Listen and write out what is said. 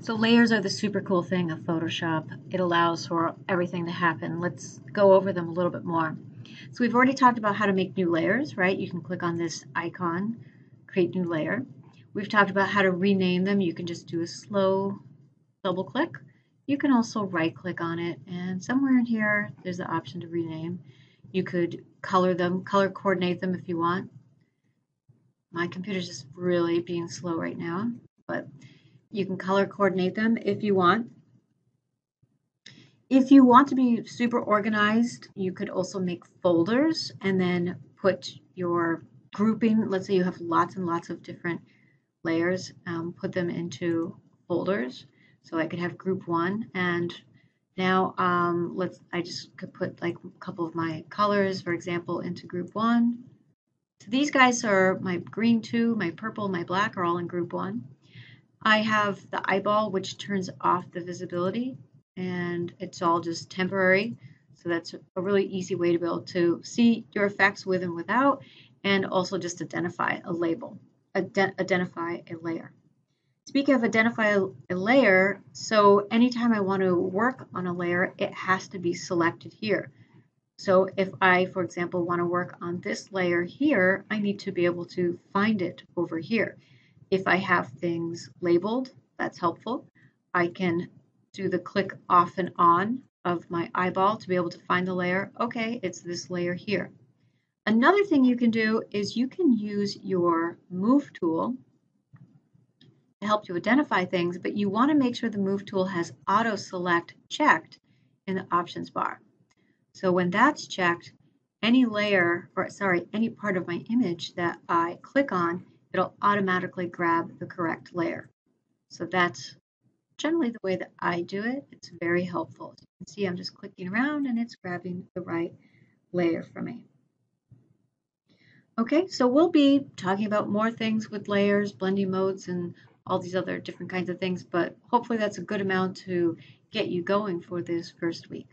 So layers are the super cool thing of Photoshop. It allows for everything to happen. Let's go over them a little bit more. So we've already talked about how to make new layers, right? You can click on this icon, create new layer. We've talked about how to rename them. You can just do a slow double click. You can also right click on it, and somewhere in here there's the option to rename. You could color them, color coordinate them if you want. My computer's just really being slow right now, but you can color coordinate them if you want. If you want to be super organized, you could also make folders and then put your grouping. Let's say you have lots and lots of different layers, put them into folders. So I could have group 1, and now I just could put like a couple of my colors, for example, into group 1. So these guys are my green 2, my purple, my black are all in group 1. I have the eyeball, which turns off the visibility, and it's all just temporary. So that's a really easy way to be able to see your effects with and without, and also just identify a label, identify a layer. Speaking of identify a layer, so anytime I want to work on a layer, it has to be selected here. So if I, for example, want to work on this layer here, I need to be able to find it over here. If I have things labeled, that's helpful. I can do the click off and on of my eyeball to be able to find the layer. Okay, it's this layer here. Another thing you can do is you can use your Move tool to help you identify things, but you want to make sure the Move tool has Auto Select checked in the options bar. So when that's checked, any layer, or sorry, any part of my image that I click on, it'll automatically grab the correct layer. So that's generally the way that I do it. It's very helpful. As you can see, I'm just clicking around and it's grabbing the right layer for me. Okay, so we'll be talking about more things with layers, blending modes, and all these other different kinds of things, but hopefully that's a good amount to get you going for this first week.